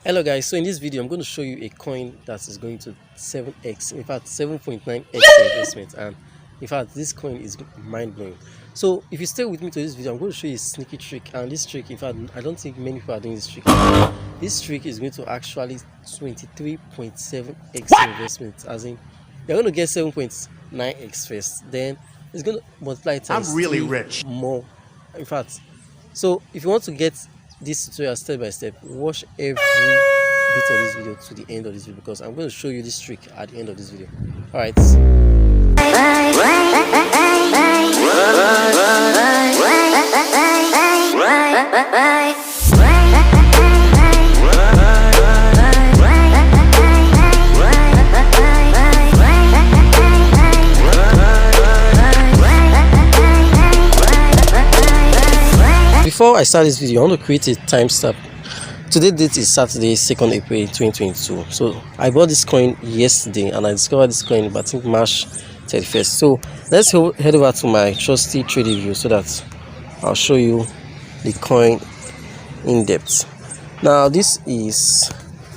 Hello guys, so in this video I'm going to show you a coin that is going to 7x, in fact 7.9x investment, and in fact this coin is mind-blowing. So if you stay with me to this video, I'm going to show you a sneaky trick, and this trick, in fact I don't think many people are doing this trick. This trick is going to actually 23.7x investment, as in you're going to get 7.9x first, then it's going to multiply times I'm really rich more, in fact. So if you want to get this tutorial step by step, watch every bit of this video to the end of this video, because I'm going to show you this trick at the end of this video. All right. Before I start this video, I want to create a timestamp. Today's date is Saturday, 2nd April 2022. So I bought this coin yesterday, and I discovered this coin I think March 31st. So let's head over to my trusty trading view so that I'll show you the coin in depth. Now this is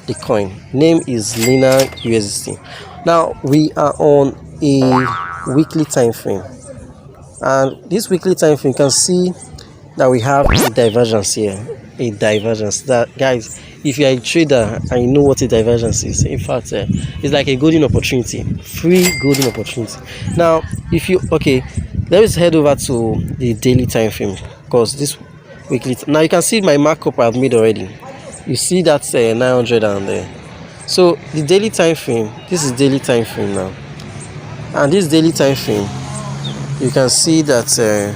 the coin. Name is Lina USDT. Now we are on a weekly time frame, and this weekly time frame, you can see that we have a divergence here. A divergence, that guys, if you are a trader and you know what a divergence is, in fact it's like a golden opportunity, free golden opportunity. Now if you let's head over to the daily time frame, because this weekly now you can see my markup I've made already. You see that's 900, and so the daily time frame, this is daily time frame now, and this daily time frame, you can see that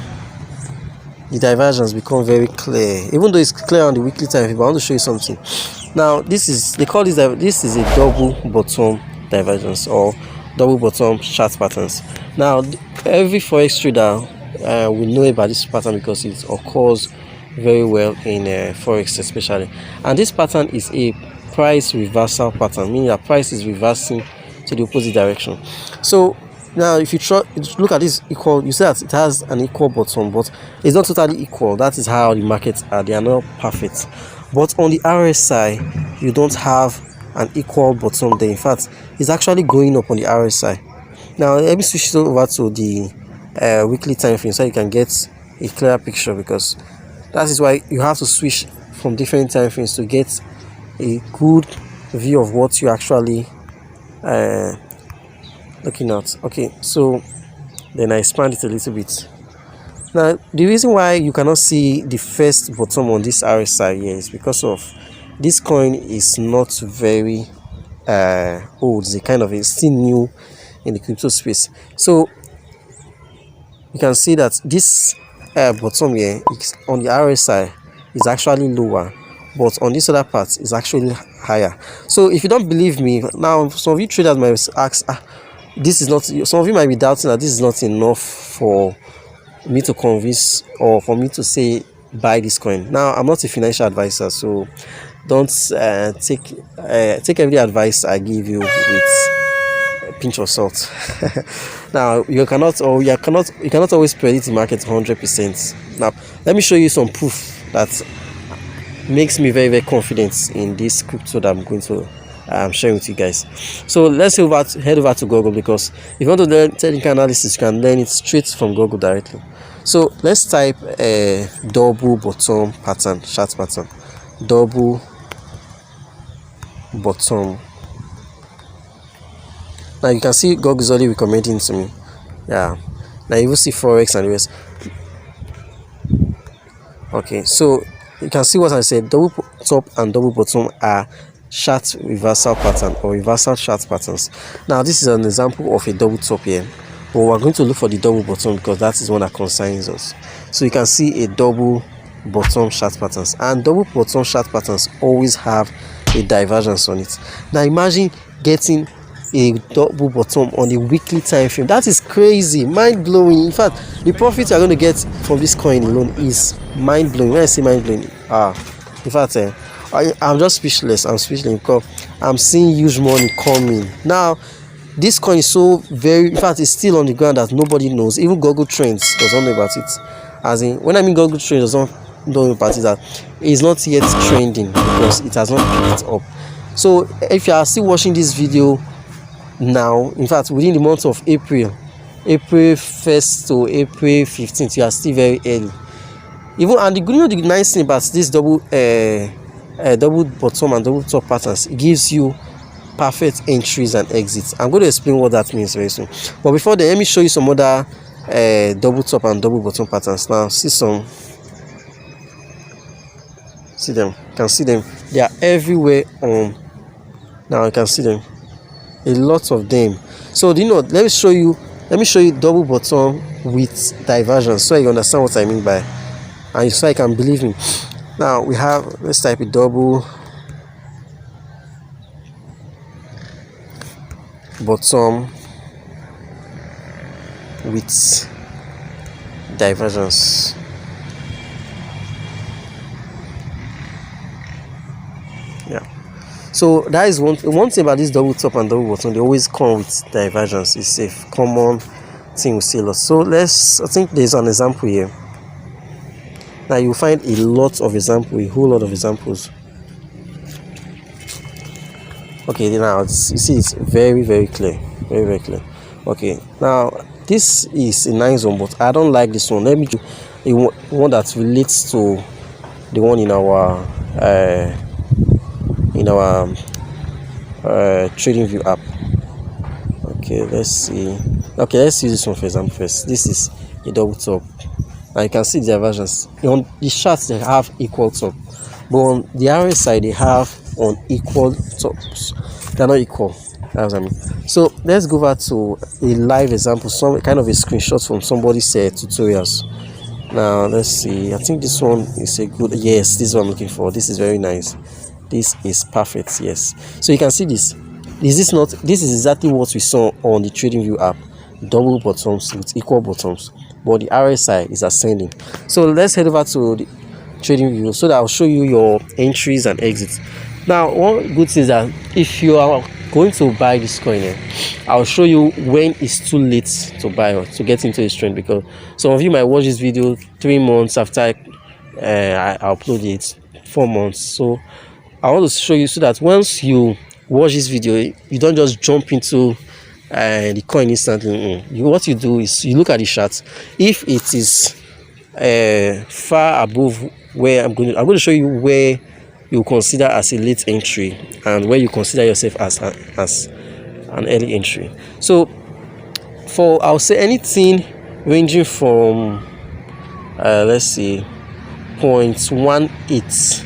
the divergence become very clear, even though it's clear on the weekly time frame. But I want to show you something. Now this is, they call this is a double bottom divergence, or double bottom chart patterns. Now every forex trader will know about this pattern because it occurs very well in forex especially, and this pattern is a price reversal pattern, meaning that price is reversing to the opposite direction. So now if you look at this equal, you see that it has an equal bottom, but it's not totally equal. That is how the markets are, they are not perfect. But on the RSI, you don't have an equal bottom there. In fact, it's actually going up on the RSI. Now let me switch it over to the weekly time frame so you can get a clearer picture, because that is why you have to switch from different time frames to get a good view of what you actually looking at. Okay, so then I expand it a little bit. Now the reason why you cannot see the first bottom on this RSI here is because of this coin is not very old. It's a kind of, it's still new in the crypto space. So you can see that this bottom here on the RSI is actually lower, but on this other part is actually higher. So if you don't believe me, now some of you traders might ask, this is not, some of you might be doubting that this is not enough for me to convince, or for me to say buy this coin. Now I'm not a financial advisor, so don't take every advice I give you with a pinch of salt. Now you cannot always predict the market 100%. Now let me show you some proof that makes me very, very confident in this crypto that I'm going to sharing with you guys. So let's head over to Google, because if you want to learn technical analysis, you can learn it straight from Google directly. So let's type a double bottom pattern, chart pattern, double bottom. Now you can see Google is already recommending to me. Yeah, now you will see forex and the rest. Okay, so you can see what I said. Double top and double bottom are chart reversal pattern, or reversal chart patterns. Now this is an example of a double top here, but we're going to look for the double bottom because that is one that concerns us. So you can see a double bottom chart patterns, and double bottom chart patterns always have a divergence on it. Now imagine getting a double bottom on the weekly time frame. That is crazy, mind-blowing. In fact, the profit you're going to get from this coin alone is mind-blowing. When I say mind-blowing, in fact I'm just speechless. I'm speechless because I'm seeing huge money coming. Now this coin is so very, in fact it's still on the ground that nobody knows. Even Google Trends doesn't know about it. As in, when I mean Google Trends don't practice that, is not yet trending because it has not picked up. So if you are still watching this video now, in fact within the month of April 1st to April 15th, you are still very early. Even, and the nice thing about this double bottom and double top patterns, it gives you perfect entries and exits. I'm going to explain what that means very soon, but before then, let me show you some other double top and double bottom patterns. Now see them, you can see them, they are everywhere on. Now you can see them, a lot of them. So let me show you double bottom with divergence, so you understand what I mean by, and so I can believe me. Now we have, let's type it, double bottom with divergence. Yeah, so that is one thing about this double top and double bottom, they always come with divergence. It's a common thing we see a lot. So I think there's an example here. Now you'll find a lot of examples, a whole lot of examples. Okay, now you see it's very, very clear, very, very clear. Okay, now this is a nice one, but I don't like this one. Let me do a one that relates to the one in our trading view app. Okay, let's see. Okay, let's use this one for example first. This is a double top. Now you can see the divergence. On the charts they have equal top, but on the RSI they have unequal tops. They're not equal. That's what I mean. So let's go back to a live example, some kind of a screenshot from somebody's tutorials. Now let's see. I think this one is a good, yes, this is what I'm looking for. This is very nice. This is perfect. Yes. So you can see this. This is exactly what we saw on the TradingView app. Double bottoms with equal bottoms, but the RSI is ascending. So let's head over to the TradingView so that I'll show you your entries and exits. Now one good thing is that if you are going to buy this coin, I'll show you when it's too late to buy or to get into this trend, because some of you might watch this video 3 months after I upload it, 4 months. So I want to show you so that once you watch this video, you don't just jump into the coin instantly. What you do is you look at the chart. If it is far above where I'm going to show you where you consider as a late entry and where you consider yourself as an early entry. So for, I'll say anything ranging from let's see 0.18,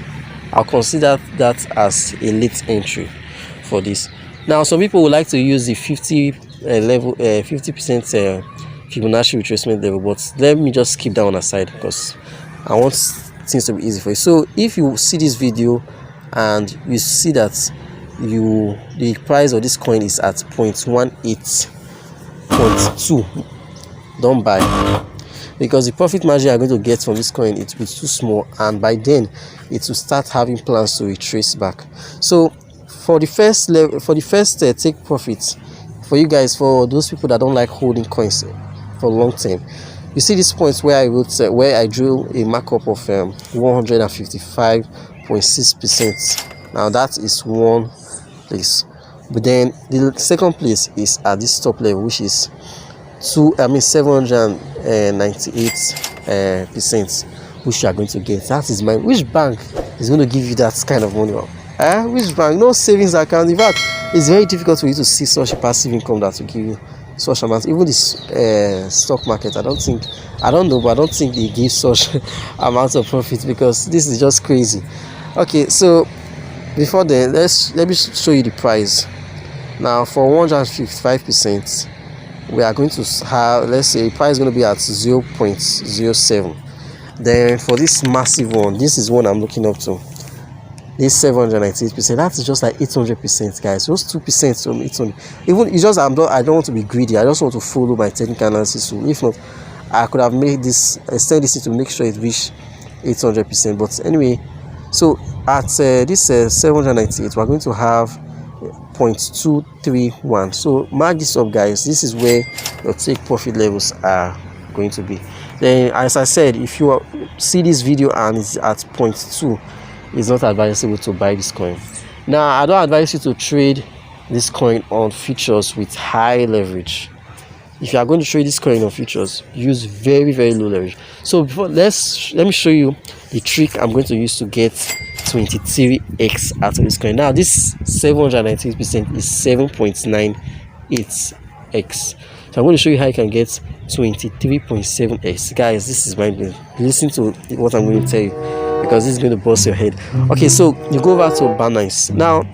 I'll consider that as a late entry for this. Now some people would like to use the 50% Fibonacci retracement level, but let me just keep that one aside because I want things to be easy for you. So if you see this video and you see that the price of this coin is at 0.18.2, don't buy, because the profit margin you're going to get from this coin, it will be too small, and by then it will start having plans to retrace back. So for the first level, for the first take profits for you guys, for those people that don't like holding coins for long term, you see these points where I wrote where I drew a markup of 155.6%. now that is one place, but then the second place is at this top level, which is 798%, which you are going to get. That is mine. Which bank is going to give you that kind of money? Which bank? No savings account. In fact, it's very difficult for you to see such a passive income that will give you such amount. Even this stock market, I don't know, but I don't think they give such amounts of profit, because this is just crazy. Okay, so before then, let me show you the price. Now for 155%, we are going to have, let's say, price is going to be at 0.07. Then for this massive one, this is one I'm looking up to, this 798%, that is just like 800%, guys. Just 2% from 800. Even it's just I don't want to be greedy. I just want to follow my technical analysis. So if not, I could have made this, extend this to make sure it reached 800%. But anyway, so at this 798, we're going to have 0.231. So mark this up, guys. This is where your take profit levels are going to be. Then, as I said, if you see this video and it's at 0.2, it's not advisable to buy this coin. Now, I don't advise you to trade this coin on futures with high leverage. If you are going to trade this coin on futures, use very low leverage. So before, let me show you the trick I'm going to use to get 23x out of this coin. Now this 798% is 7.98x. So I'm going to show you how you can get 23.7x. Guys, this is mind blowing. Listen to what I'm going to tell you, because this is going to bust your head. Okay, so you go over to Binance. Now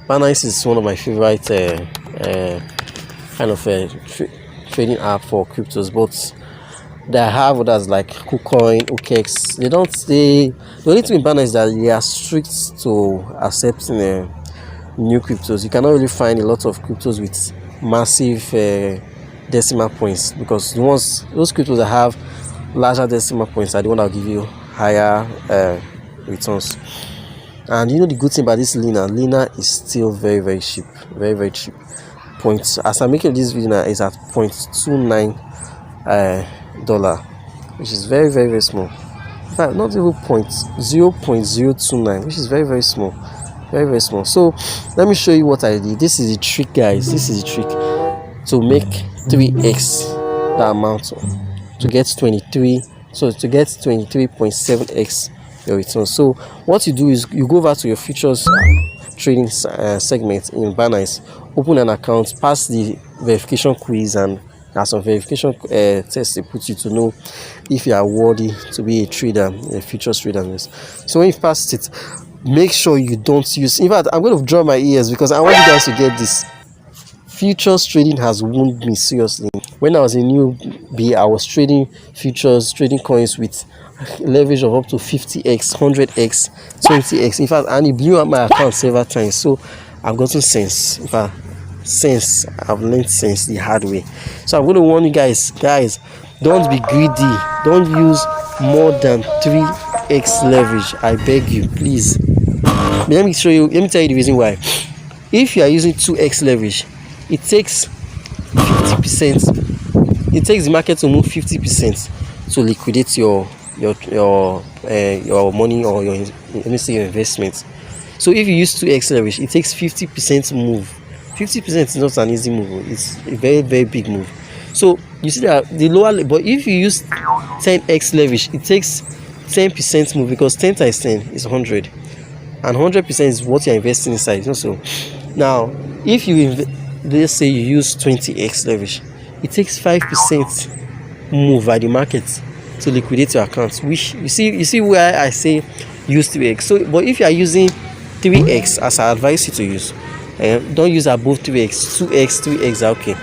Binance is one of my favorite kind of trading app for cryptos, but they have others like KuCoin, OKX. The only thing in Binance is that they are strict to accepting new cryptos. You cannot really find a lot of cryptos with massive decimal points, because those cryptos that have larger decimal points are the one that will give you higher returns. And you know the good thing about this Lina is still very cheap, very cheap. Points, as I'm making this video now, is at $0.29 dollar, which is very small. In fact, not even 0.029, which is very small, very small. So let me show you what I did. This is the trick, guys. This is the trick to make 3x the amount, to get 23.7x your return. So what you do is you go over to your futures trading segment in Binance, open an account, pass the verification quiz, and there's some verification tests they put you to know if you are worthy to be a trader, a futures trader. So when you've passed it, make sure you don't use. In fact, I'm going to draw my ears because I want you guys to get this. Futures trading has wounded me seriously. When I was a newbie, I was trading futures, trading coins with leverage of up to 50x, 100x, 20x. In fact, and it blew up my account several times. So I've gotten sense. In fact, I've learned sense the hard way. So I'm going to warn you guys, don't be greedy. Don't use more than 3x leverage. I beg you, please. Let me tell you the reason why. If you are using 2x leverage, it takes 50%. It takes the market to move 50% to liquidate your money, or your investment. So if you use 2x leverage, it takes 50% move. 50% is not an easy move. It's a very big move. So you see that the lower, but if you use 10x leverage, it takes 10% move, because 10 times 10 is 100, and 100% is what you're investing inside. So now if you let's say you use 20x leverage, it takes 5% move by the market to liquidate your account, which you see where I say use 3x. So but if you are using 3x, as I advise you to use, don't use above 3x. 2x, 3x are okay.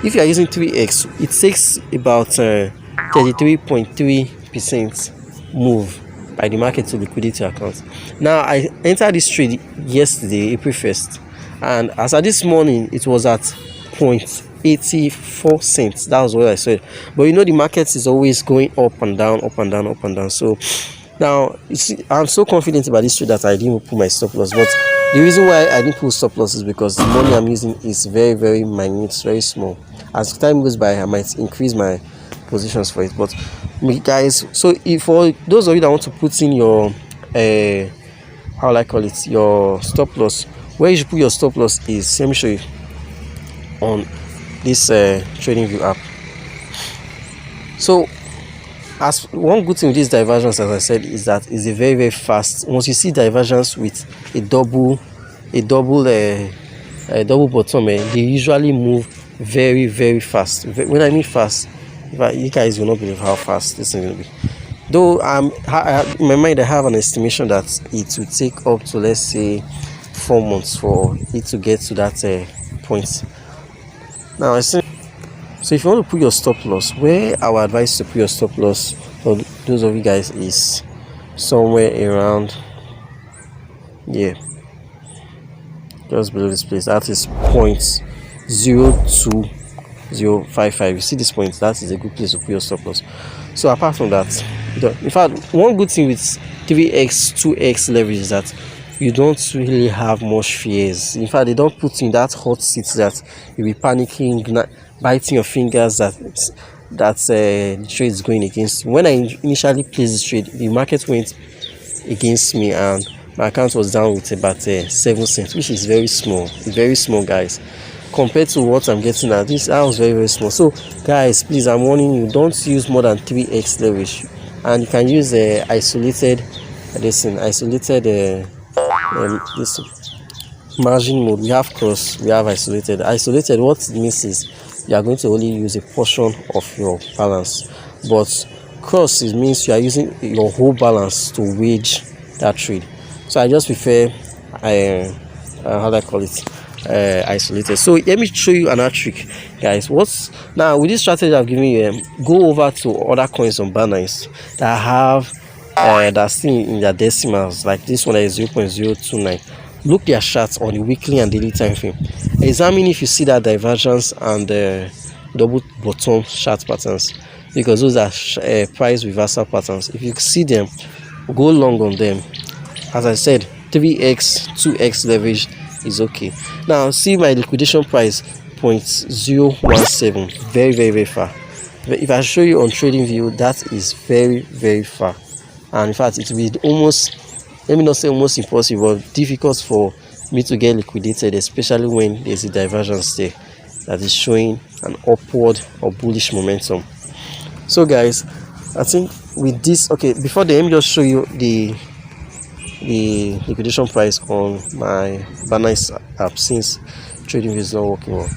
If you are using 3x, it takes about 33.3% move by the market to liquidate your account. Now I entered this trade yesterday, April 1st, and as of this morning it was at 0.84 cents. That was what I said. But you know the market is always going up and down. So now you see, I'm so confident about this trade that I didn't put my stop loss. But the reason why I didn't put stop loss is because the money I'm using is very minute, very small. As time goes by, I might increase my positions for it. But guys, so if for those of you that want to put in your how will I call it, your stop loss, where you should put your stop loss is, let me show you on this trading view app. So as one good thing with these diversions, as I said, is that it's a very fast. Once you see diversions with a double bottom, they usually move very fast. When I mean fast, you guys will not believe how fast this is going to be. Though in my mind I have an estimation that it will take up to, let's say, 4 months for it to get to that point. Now I see. So if you want to put your stop loss, where our advice to put your stop loss for those of you guys is somewhere around just below this place. That is 0.02055. You see this point? That is a good place to put your stop loss. So apart from that, in fact, one good thing with 3x, 2x leverage is that you don't really have much fears. In fact, they don't put in that hot seat that you'll be panicking biting your fingers that the trade is going against you. When I initially placed this trade, the market went against me and my account was down with about 7 cents, which is very small, guys, compared to what I'm getting at. That was very small. So guys, please, I'm warning you, don't use more than 3x leverage, and you can use isolated this margin mode. We have cross, we have isolated. What it means is you are going to only use a portion of your balance, but cross, it means you are using your whole balance to wage that trade. So I just prefer how do I call it, isolated. So let me show you another trick, guys. Now with this strategy I've given you, go over to other coins on Binance that have that's still in their decimals, like this one that is 0.029. Look their charts on the weekly and daily time frame. Examine if you see that divergence and double bottom chart patterns, because those are price reversal patterns. If you see them, go long on them. As I said, 3x 2x leverage is okay. Now see my liquidation price 0.017, very far. If I show you on trading view, that is very far, and in fact it will be almost, let me not say almost impossible, but difficult for me to get liquidated, especially when there's a divergence there that is showing an upward or bullish momentum. So guys, I think with this, okay, before then, let me just show you the liquidation price on my Binance app, since trading is not working well.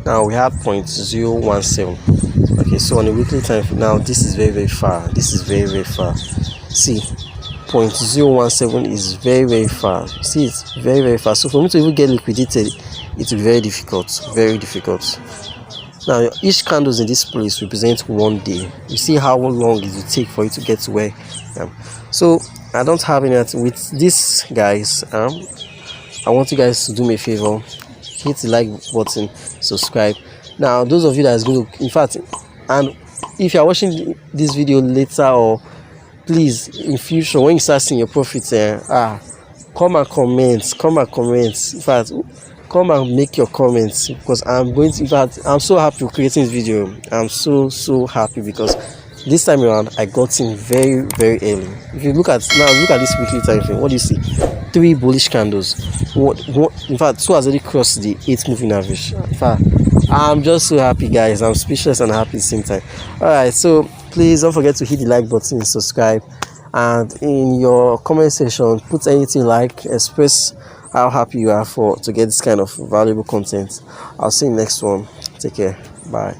Now we have 0.017. Okay, so on the weekly time, now this is very far. This is very far. See, 0.017 is very far. See, it's very far. So for me to even get liquidated, it will be very difficult. Now each candles in this place represent 1 day. You see how long it will take for you to get to where I am. So I don't have any with this, guys. I want you guys to do me a favor, hit the like button, subscribe. Now those of you that is going to, in fact, and if you are watching this video later, or please in future when you start seeing your profits, come and comment. In fact, come and make your comments, because I'm going to, in fact, I'm so happy with creating this video. I'm so happy because this time around I got in very early. If you look at this weekly time frame, what do you see? 3 bullish candles. In fact, 2 has already crossed the 8 moving average. In fact, I'm just so happy, guys. I'm speechless and happy at the same time. Alright, so please don't forget to hit the like button, subscribe, and in your comment section put anything you like, express how happy you are to get this kind of valuable content. I'll see you next one. Take care. Bye.